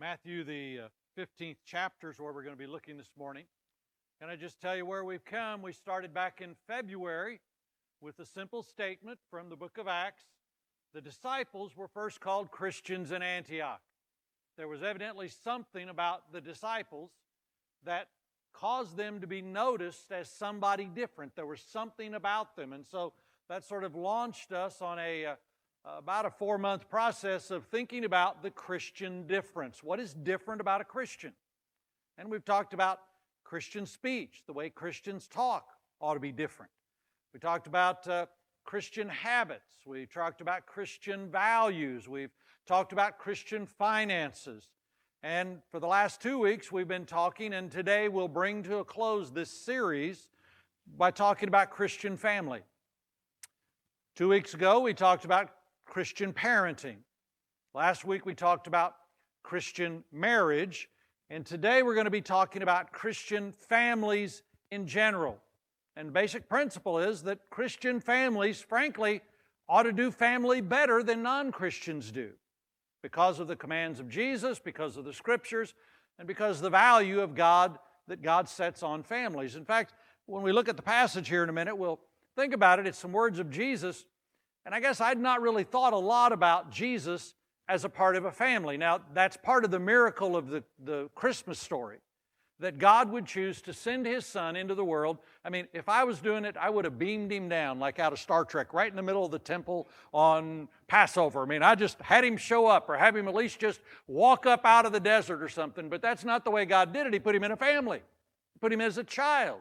Matthew, the 15th chapter is where we're going to be looking this morning. Can I just tell you where we've come? We started back in February with a simple statement from the book of Acts. The disciples were first called Christians in Antioch. There was evidently something about the disciples that caused them to be noticed as somebody different. There was something about them. And so that sort of launched us on about a 4-month process of thinking about the Christian difference. What is different about a Christian? And we've talked about Christian speech. The way Christians talk ought to be different. We talked about Christian habits. We talked about Christian values. We've talked about Christian finances. And for the last 2 weeks, we've been talking, and today we'll bring to a close this series by talking about Christian family. 2 weeks ago, we talked about Christian parenting. Last week, we talked about Christian marriage. And today, we're going to be talking about Christian families in general. And the basic principle is that Christian families, frankly, ought to do family better than non-Christians do, because of the commands of Jesus, because of the Scriptures, and because of the value of God that God sets on families. In fact, when we look at the passage here in a minute, we'll think about it. It's some words of Jesus, and I guess I'd not really thought a lot about Jesus as a part of a family. Now, that's part of the miracle of the Christmas story, that God would choose to send His Son into the world. I mean, if I was doing it, I would have beamed Him down like out of Star Trek, right in the middle of the temple on Passover. I mean, I just had Him show up, or have Him at least just walk up out of the desert or something. But that's not the way God did it. He put Him in a family. He put Him as a child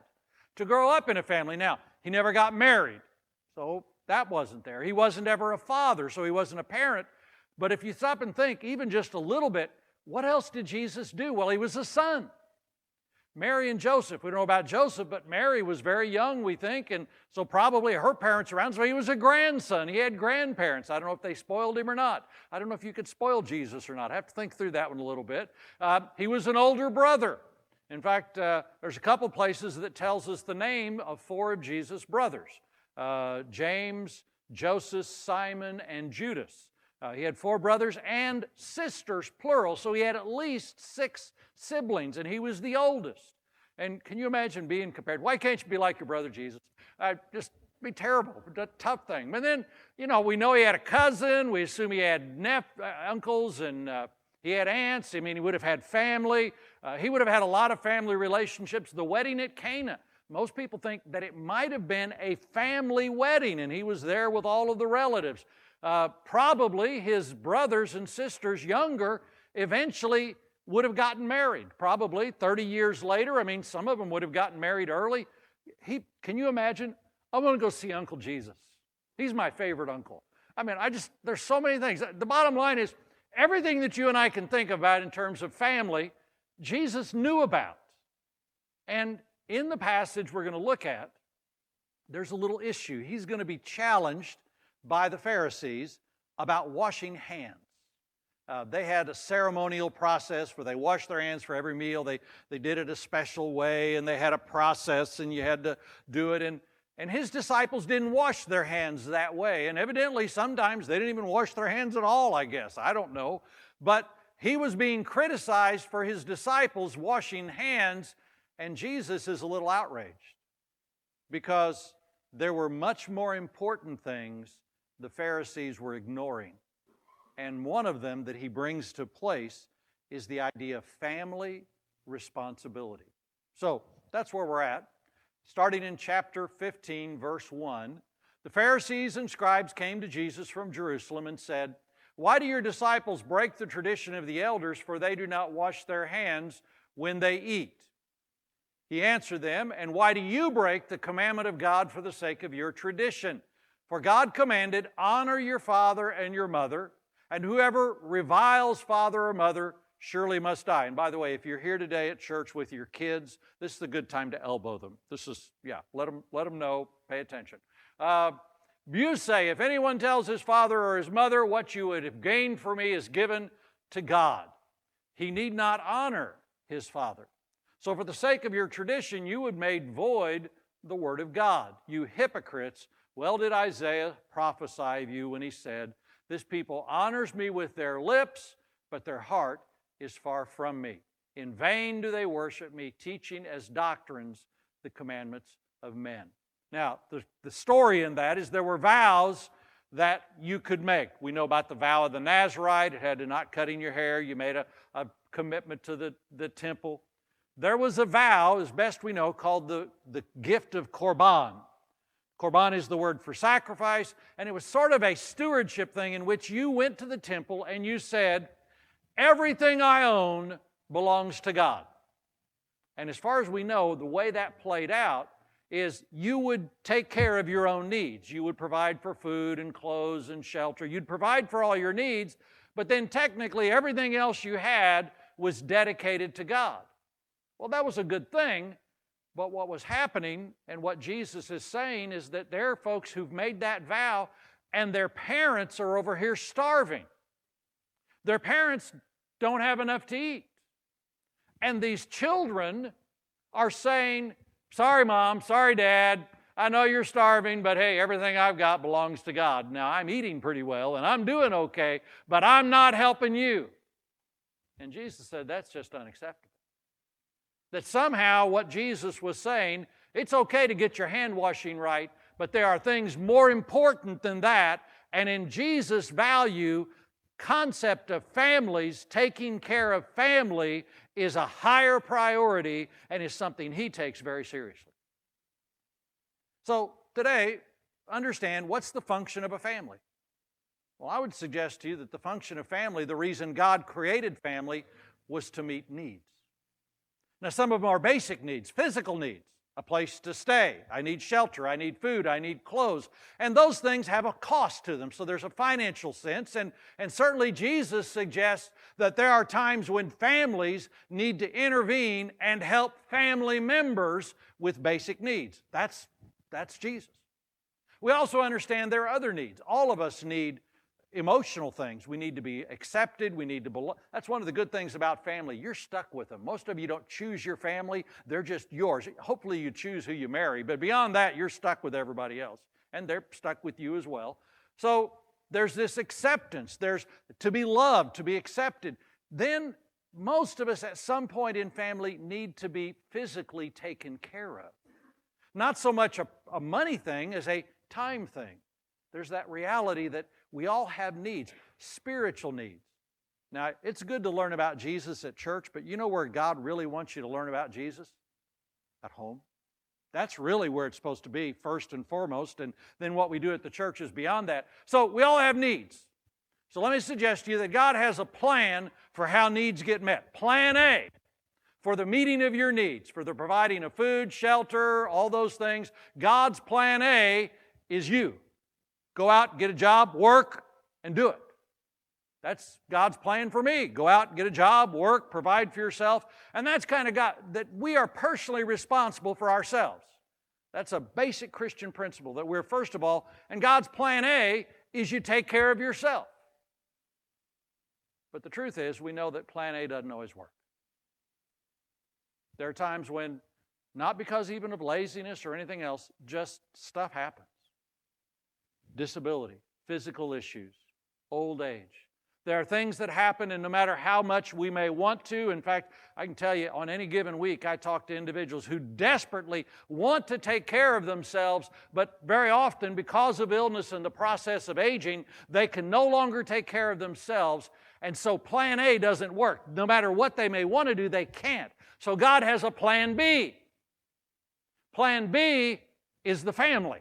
to grow up in a family. Now, He never got married, so that wasn't there. He wasn't ever a father, so He wasn't a parent. But if you stop and think even just a little bit, what else did Jesus do? Well, He was a son. Mary and Joseph, we don't know about Joseph, but Mary was very young, we think, and so probably her parents around, so he was a grandson. He had grandparents. I don't know if they spoiled him or not. I don't know if you could spoil Jesus or not. I have to think through that one a little bit. He was an older brother. In fact, there's a couple places that tells us the name of 4 of Jesus' brothers, James, Joseph, Simon, and Judas. He had 4 brothers and sisters, plural, so he had at least 6 siblings, and he was the oldest. And can you imagine being compared? Why can't you be like your brother Jesus? Just be terrible, a tough thing. But then, we know he had a cousin. We assume he had uncles, and he had aunts. I mean, he would have had family. He would have had a lot of family relationships. The wedding at Cana, most people think that it might have been a family wedding, and he was there with all of the relatives. Probably his brothers and sisters, younger, eventually would have gotten married, probably 30 years later. I mean, some of them would have gotten married early. Can you imagine? I want to go see Uncle Jesus. He's my favorite uncle. I mean, there's so many things. The bottom line is, everything that you and I can think about in terms of family, Jesus knew about. And in the passage we're going to look at, there's a little issue. He's going to be challenged by the Pharisees about washing hands. They had a ceremonial process where they washed their hands for every meal. They did it a special way, and they had a process, and you had to do it. And His disciples didn't wash their hands that way. And evidently, sometimes they didn't even wash their hands at all, I guess. I don't know. But He was being criticized for His disciples washing hands, and Jesus is a little outraged because there were much more important things the Pharisees were ignoring. And one of them that He brings to place is the idea of family responsibility. So that's where we're at. Starting in chapter 15, verse 1, the Pharisees and scribes came to Jesus from Jerusalem and said, "Why do your disciples break the tradition of the elders, for they do not wash their hands when they eat?" He answered them, "And why do you break the commandment of God for the sake of your tradition? For God commanded, 'Honor your father and your mother,' and whoever reviles father or mother surely must die." And by the way, if you're here today at church with your kids, this is a good time to elbow them. Let them know, pay attention. You say, "If anyone tells his father or his mother, what you would have gained for me is given to God, he need not honor his father. So for the sake of your tradition, you would make void the word of God. You hypocrites, well did Isaiah prophesy of you when he said, 'This people honors me with their lips, but their heart is far from me. In vain do they worship me, teaching as doctrines the commandments of men. Now, the story in that is there were vows that you could make. We know about the vow of the Nazarite. It had to not cutting your hair. You made a commitment to the temple. There was a vow, as best we know, called the gift of Korban. Korban is the word for sacrifice, and it was sort of a stewardship thing in which you went to the temple and you said, everything I own belongs to God. And as far as we know, the way that played out is you would take care of your own needs. You would provide for food and clothes and shelter. You'd provide for all your needs, but then technically everything else you had was dedicated to God. Well, that was a good thing, but what was happening and what Jesus is saying is that there are folks who've made that vow and their parents are over here starving. Their parents don't have enough to eat. And these children are saying, sorry, Mom, sorry, Dad, I know you're starving, but hey, everything I've got belongs to God. Now, I'm eating pretty well and I'm doing okay, but I'm not helping you. And Jesus said, that's just unacceptable. That somehow what Jesus was saying, it's okay to get your hand washing right, but there are things more important than that. And in Jesus' value, concept of families, taking care of family is a higher priority and is something He takes very seriously. So today, understand what's the function of a family. Well, I would suggest to you that the function of family, the reason God created family, was to meet needs. Now, some of them are basic needs, physical needs. A place to stay. I need shelter. I need food. I need clothes. And those things have a cost to them. So there's a financial sense. And certainly Jesus suggests that there are times when families need to intervene and help family members with basic needs. That's Jesus. We also understand there are other needs. All of us need emotional things. We need to be accepted. We need to belong. That's one of the good things about family. You're stuck with them. Most of you don't choose your family. They're just yours. Hopefully you choose who you marry. But beyond that, you're stuck with everybody else. And they're stuck with you as well. So there's this acceptance. There's to be loved, to be accepted. Then most of us at some point in family need to be physically taken care of. Not so much a money thing as a time thing. There's that reality that we all have needs, spiritual needs. Now, it's good to learn about Jesus at church, but you know where God really wants you to learn about Jesus? At home. That's really where it's supposed to be, first and foremost, and then what we do at the church is beyond that. So we all have needs. So let me suggest to you that God has a plan for how needs get met. Plan A, for the meeting of your needs, for the providing of food, shelter, all those things. God's plan A is you. Go out, get a job, work, and do it. That's God's plan for me. Go out, get a job, work, provide for yourself. And that's kind of God, that we are personally responsible for ourselves. That's a basic Christian principle, that we're first of all, and God's plan A is you take care of yourself. But the truth is, we know that plan A doesn't always work. There are times when, not because even of laziness or anything else, just stuff happens. Disability, physical issues, old age. There are things that happen, and no matter how much we may want to, in fact, I can tell you on any given week, I talk to individuals who desperately want to take care of themselves, but very often, because of illness and the process of aging, they can no longer take care of themselves, and so plan A doesn't work. No matter what they may want to do, they can't. So God has a plan B. Plan B is the family.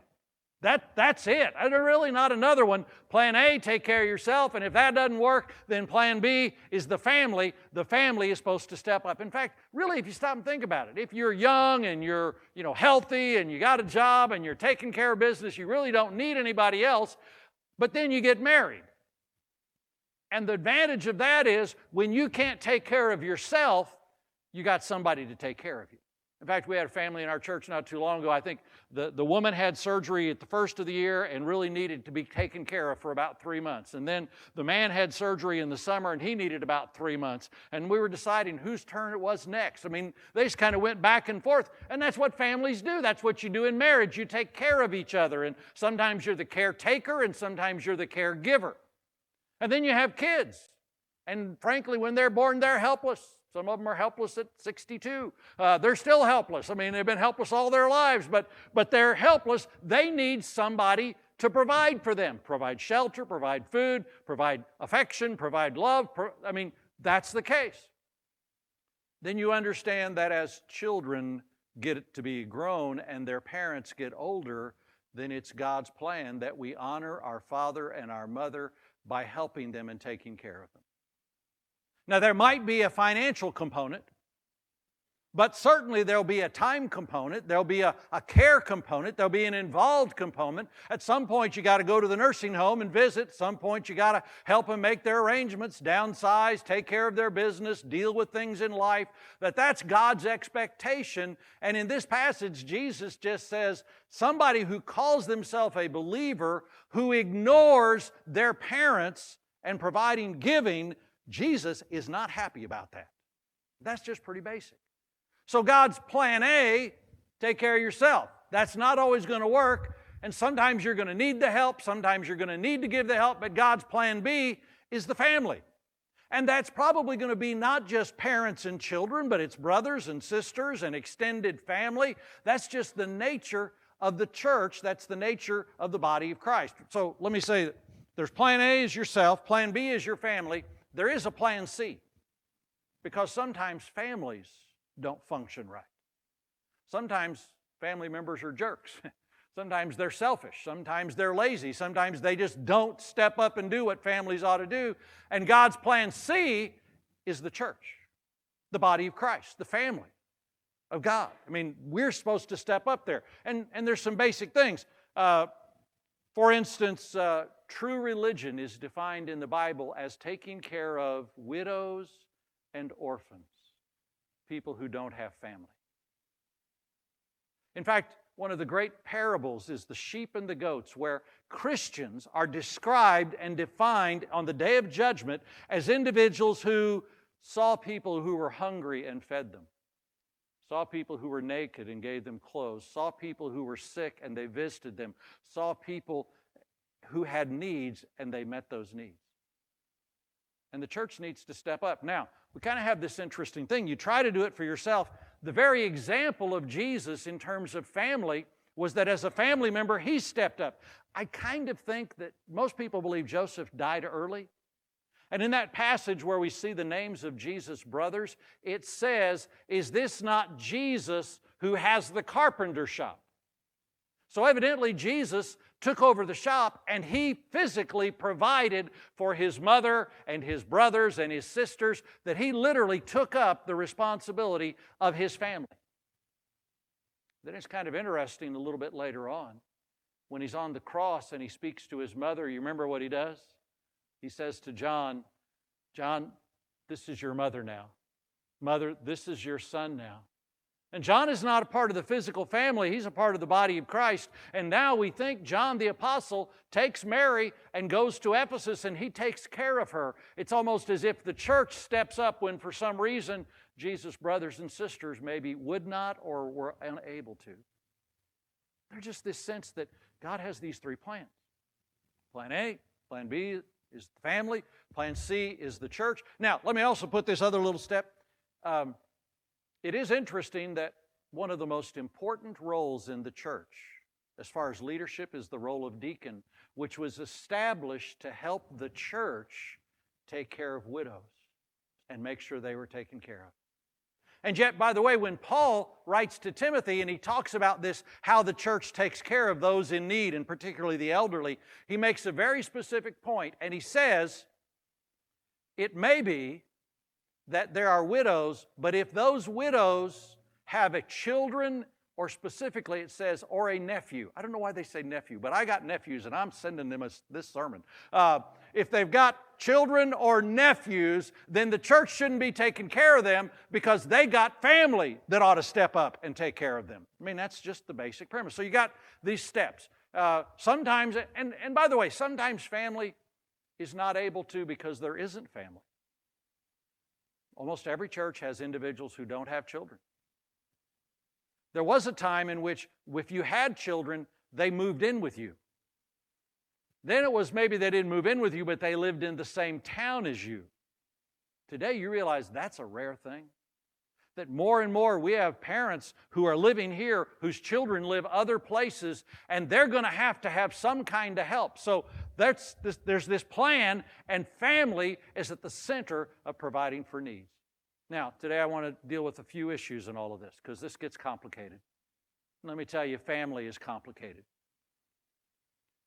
That's it. There's really not another one. Plan A, take care of yourself, and if that doesn't work, then plan B is the family. The family is supposed to step up. In fact, really, if you stop and think about it, if you're young and you're healthy and you got a job and you're taking care of business, you really don't need anybody else, but then you get married. And the advantage of that is when you can't take care of yourself, you got somebody to take care of you. In fact, we had a family in our church not too long ago. I think the woman had surgery at the first of the year and really needed to be taken care of for about 3 months. And then the man had surgery in the summer and he needed about 3 months. And we were deciding whose turn it was next. I mean, they just kind of went back and forth. And that's what families do. That's what you do in marriage. You take care of each other. And sometimes you're the caretaker and sometimes you're the caregiver. And then you have kids. And frankly, when they're born, they're helpless. Some of them are helpless at 62. They're still helpless. I mean, they've been helpless all their lives, but they're helpless. They need somebody to provide for them, provide shelter, provide food, provide affection, provide love. I mean, that's the case. Then you understand that as children get to be grown and their parents get older, then it's God's plan that we honor our father and our mother by helping them and taking care of them. Now, there might be a financial component, but certainly there'll be a time component, there'll be a care component, there'll be an involved component. At some point, you got to go to the nursing home and visit. At some point, you got to help them make their arrangements, downsize, take care of their business, deal with things in life. That's God's expectation. And in this passage, Jesus just says, somebody who calls themselves a believer, who ignores their parents and providing giving, Jesus is not happy about that. That's just pretty basic. So God's plan A, take care of yourself. That's not always going to work, and sometimes you're going to need the help, sometimes you're going to need to give the help, but God's plan B is the family. And that's probably going to be not just parents and children, but it's brothers and sisters and extended family. That's just the nature of the church. That's the nature of the body of Christ. So let me say, there's plan A is yourself, plan B is your family. There is a plan C, because sometimes families don't function right. Sometimes family members are jerks. Sometimes they're selfish. Sometimes they're lazy. Sometimes they just don't step up and do what families ought to do. And God's plan C is the church, the body of Christ, the family of God. I mean, we're supposed to step up there. And there's some basic things. For instance, true religion is defined in the Bible as taking care of widows and orphans, people who don't have family. In fact, one of the great parables is the sheep and the goats, where Christians are described and defined on the day of judgment as individuals who saw people who were hungry and fed them, saw people who were naked and gave them clothes, saw people who were sick and they visited them, saw people who had needs and they met those needs. And the church needs to step up. Now, we kind of have this interesting thing. You try to do it for yourself. The very example of Jesus in terms of family was that as a family member, he stepped up. I kind of think that most people believe Joseph died early. And in that passage where we see the names of Jesus' brothers, it says, is this not Jesus who has the carpenter shop? So evidently Jesus took over the shop and he physically provided for his mother and his brothers and his sisters, that he literally took up the responsibility of his family. Then it's kind of interesting a little bit later on when he's on the cross and he speaks to his mother. You remember what he does? He says to John, John, this is your mother now. Mother, this is your son now. And John is not a part of the physical family. He's a part of the body of Christ. And now we think John the Apostle takes Mary and goes to Ephesus and he takes care of her. It's almost as if the church steps up when for some reason Jesus' brothers and sisters maybe would not or were unable to. There's just this sense that God has these three plans. Plan A, plan B is the family, plan C is the church. Now, let me also put this other little step. It is interesting that one of the most important roles in the church, as far as leadership, is the role of deacon, which was established to help the church take care of widows and make sure they were taken care of. And yet, by the way, when Paul writes to Timothy and he talks about this, how the church takes care of those in need, and particularly the elderly, he makes a very specific point, and he says, it may be that there are widows, but if those widows have a children, or specifically it says, or a nephew. I don't know why they say nephew, but I got nephews and I'm sending them this sermon. If they've got children or nephews, then the church shouldn't be taking care of them because they got family that ought to step up and take care of them. I mean, that's just the basic premise. So you got these steps. Sometimes, and by the way, sometimes family is not able to because there isn't family. Almost every church has individuals who don't have children. There was a time in which if you had children, they moved in with you. Then it was maybe they didn't move in with you, but they lived in the same town as you. Today you realize that's a rare thing. That more and more we have parents who are living here whose children live other places, and they're going to have some kind of help. So there's this plan, and family is at the center of providing for needs. Now, today I want to deal with a few issues in all of this because this gets complicated. Let me tell you, family is complicated.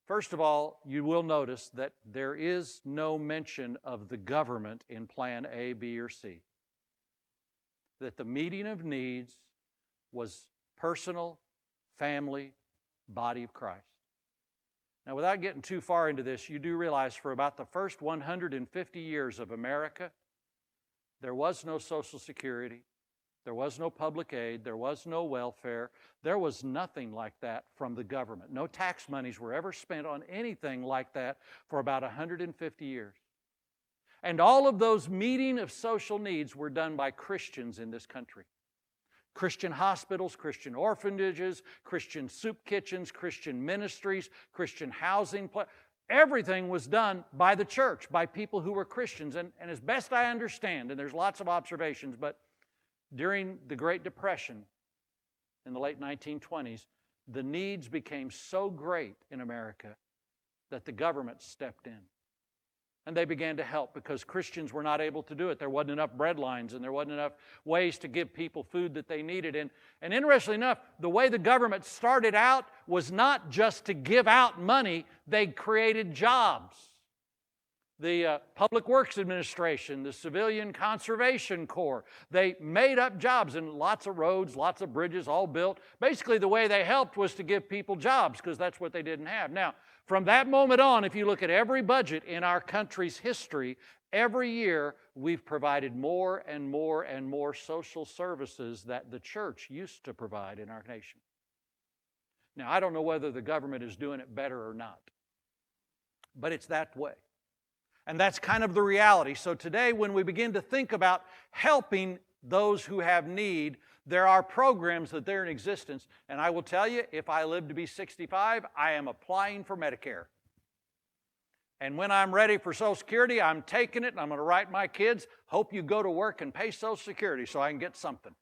First of all, you will notice that there is no mention of the government in Plan A, B, or C. That the meeting of needs was personal, family, body of Christ. Now, without getting too far into this, you do realize for about the first 150 years of America, there was no Social Security, there was no public aid, there was no welfare, there was nothing like that from the government. No tax monies were ever spent on anything like that for about 150 years. And all of those meeting of social needs were done by Christians in this country. Christian hospitals, Christian orphanages, Christian soup kitchens, Christian ministries, Christian housing. Everything was done by the church, by people who were Christians. And as best I understand, and there's lots of observations, but during the Great Depression in the late 1920s, the needs became so great in America that the government stepped in. And they began to help because Christians were not able to do it. There wasn't enough bread lines and there wasn't enough ways to give people food that they needed. And interestingly enough, the way the government started out was not just to give out money, they created jobs. The Public Works Administration, the Civilian Conservation Corps, they made up jobs and lots of roads, lots of bridges, all built. Basically, the way they helped was to give people jobs because that's what they didn't have. Now, from that moment on, if you look at every budget in our country's history, every year we've provided more and more and more social services that the church used to provide in our nation. Now, I don't know whether the government is doing it better or not, but it's that way. And that's kind of the reality. So today, when we begin to think about helping those who have need, there are programs that are in existence. And I will tell you, if I live to be 65, I am applying for Medicare. And when I'm ready for Social Security, I'm taking it and I'm going to write my kids, hope you go to work and pay Social Security so I can get something.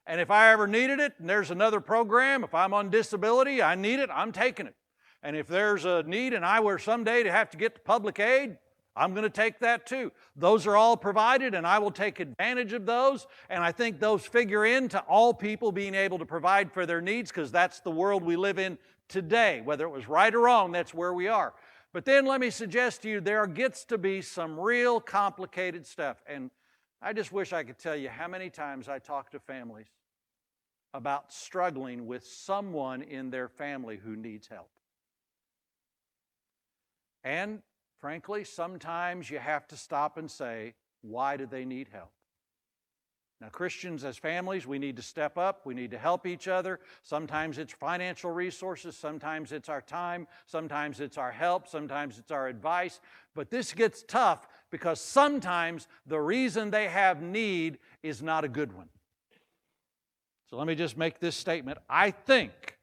And if I ever needed it and there's another program, if I'm on disability, I need it, I'm taking it. And if there's a need and I were someday to have to get the public aid, I'm going to take that too. Those are all provided, and I will take advantage of those. And I think those figure into all people being able to provide for their needs because that's the world we live in today. Whether it was right or wrong, that's where we are. But then let me suggest to you there gets to be some real complicated stuff. And I just wish I could tell you how many times I talk to families about struggling with someone in their family who needs help. And frankly, sometimes you have to stop and say, why do they need help? Now, Christians as families, we need to step up. We need to help each other. Sometimes it's financial resources. Sometimes it's our time. Sometimes it's our help. Sometimes it's our advice. But this gets tough because sometimes the reason they have need is not a good one. So let me just make this statement. I think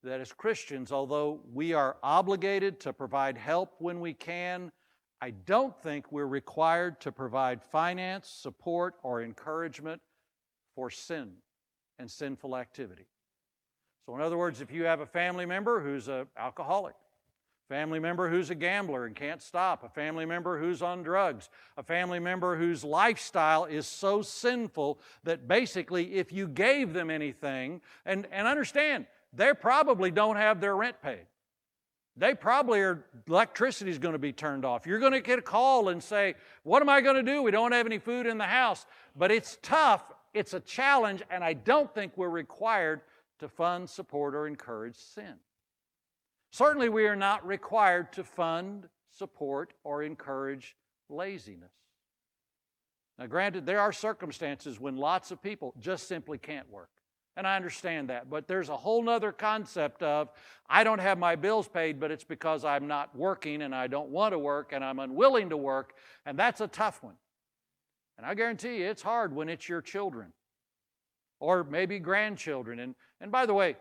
that as Christians, although we are obligated to provide help when we can, I don't think we're required to provide finance, support, or encouragement for sin and sinful activity. So in other words, if you have a family member who's an alcoholic, family member who's a gambler and can't stop, a family member who's on drugs, a family member whose lifestyle is so sinful that basically if you gave them anything, and understand, they probably don't have their rent paid. They probably electricity is going to be turned off. You're going to get a call and say, what am I going to do? We don't have any food in the house. But it's tough, it's a challenge, and I don't think we're required to fund, support, or encourage sin. Certainly we are not required to fund, support, or encourage laziness. Now granted, there are circumstances when lots of people just simply can't work. And I understand that, but there's a whole other concept of, I don't have my bills paid, but it's because I'm not working and I don't want to work and I'm unwilling to work, and that's a tough one. And I guarantee you, it's hard when it's your children or maybe grandchildren. And by the way,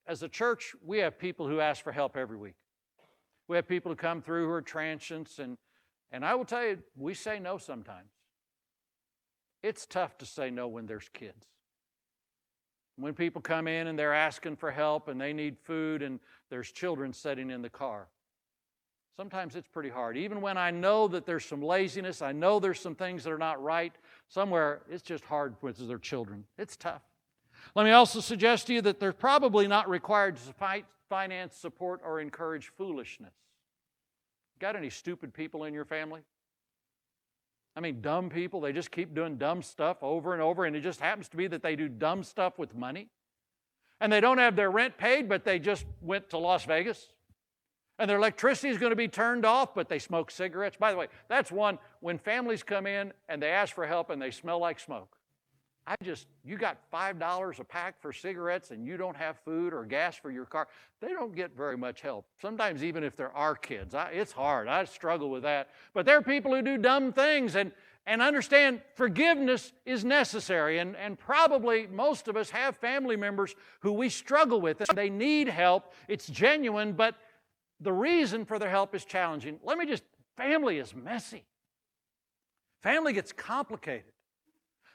as a church, we have people who ask for help every week. We have people who come through who are transients, and And I will tell you, we say no sometimes. It's tough to say no when there's kids. When people come in and they're asking for help and they need food and there's children sitting in the car. Sometimes it's pretty hard. Even when I know that there's some laziness, I know there's some things that are not right, somewhere it's just hard with their children. It's tough. Let me also suggest to you that they're probably not required to finance, support, or encourage foolishness. Got any stupid people in your family? I mean, dumb people, they just keep doing dumb stuff over and over, and it just happens to be that they do dumb stuff with money. And they don't have their rent paid, but they just went to Las Vegas. And their electricity is going to be turned off, but they smoke cigarettes. By the way, that's one, when families come in and they ask for help and they smell like smoke. You got $5 a pack for cigarettes and you don't have food or gas for your car. They don't get very much help. Sometimes even if there are kids, it's hard. I struggle with that. But there are people who do dumb things and understand forgiveness is necessary. And probably most of us have family members who we struggle with and they need help. It's genuine, but the reason for their help is challenging. Family is messy. Family gets complicated.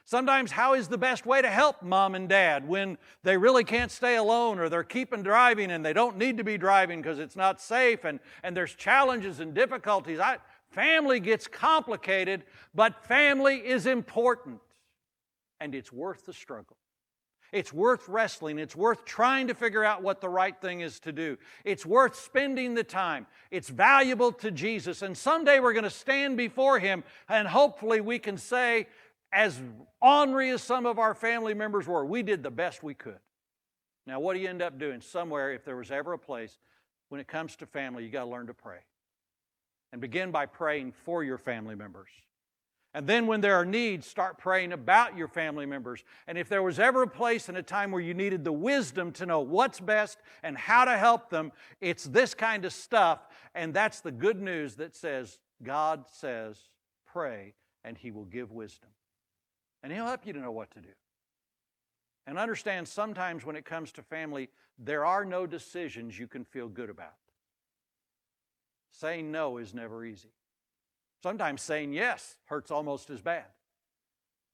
Sometimes, how is the best way to help mom and dad when they really can't stay alone or they're keeping driving and they don't need to be driving because it's not safe and there's challenges and difficulties? Family gets complicated, but family is important and it's worth the struggle. It's worth wrestling. It's worth trying to figure out what the right thing is to do. It's worth spending the time. It's valuable to Jesus. And someday we're going to stand before Him and hopefully we can say, as ornery as some of our family members were, we did the best we could. Now, what do you end up doing? Somewhere, if there was ever a place, when it comes to family, you got to learn to pray. And begin by praying for your family members. And then when there are needs, start praying about your family members. And if there was ever a place and a time where you needed the wisdom to know what's best and how to help them, it's this kind of stuff. And that's the good news that says, God says, pray, and He will give wisdom. And He'll help you to know what to do. And understand sometimes when it comes to family, there are no decisions you can feel good about. Saying no is never easy. Sometimes saying yes hurts almost as bad.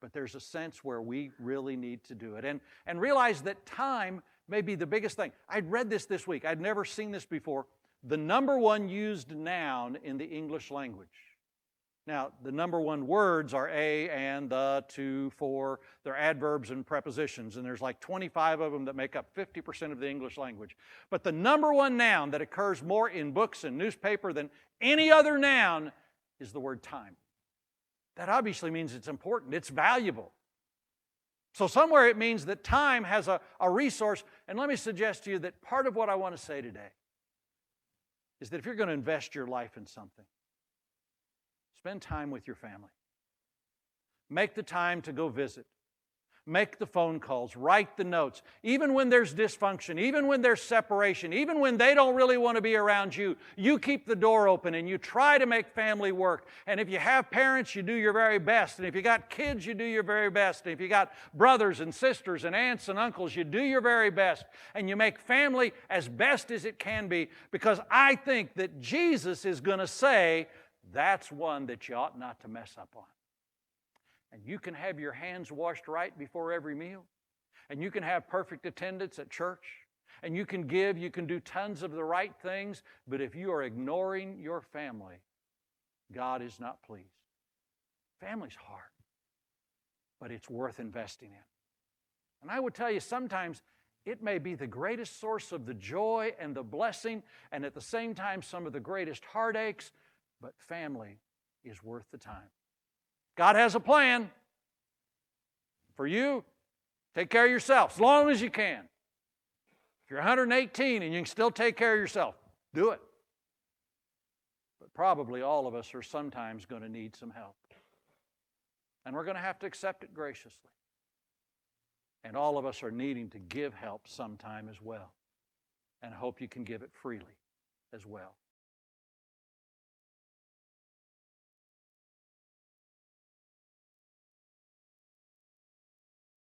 But there's a sense where we really need to do it. And realize that time may be the biggest thing. I'd read this week. I'd never seen this before. The number one used noun in the English language. Now, the number one words are a, and, the, to, for. They're adverbs and prepositions, and there's like 25 of them that make up 50% of the English language. But the number one noun that occurs more in books and newspaper than any other noun is the word time. That obviously means it's important, it's valuable. So somewhere it means that time has a resource, and let me suggest to you that part of what I want to say today is that if you're going to invest your life in something, spend time with your family. Make the time to go visit. Make the phone calls. Write the notes. Even when there's dysfunction, even when there's separation, even when they don't really want to be around you, you keep the door open and you try to make family work. And if you have parents, you do your very best. And if you got kids, you do your very best. And if you got brothers and sisters and aunts and uncles, you do your very best. And you make family as best as it can be, because I think that Jesus is going to say, that's one that you ought not to mess up on. And you can have your hands washed right before every meal. And you can have perfect attendance at church. And you can give, you can do tons of the right things. But if you are ignoring your family, God is not pleased. Family's hard, but it's worth investing in. And I would tell you, sometimes it may be the greatest source of the joy and the blessing, and at the same time, some of the greatest heartaches. But family is worth the time. God has a plan for you. Take care of yourself as long as you can. If you're 118 and you can still take care of yourself, do it. But probably all of us are sometimes going to need some help. And we're going to have to accept it graciously. And all of us are needing to give help sometime as well. And I hope you can give it freely as well.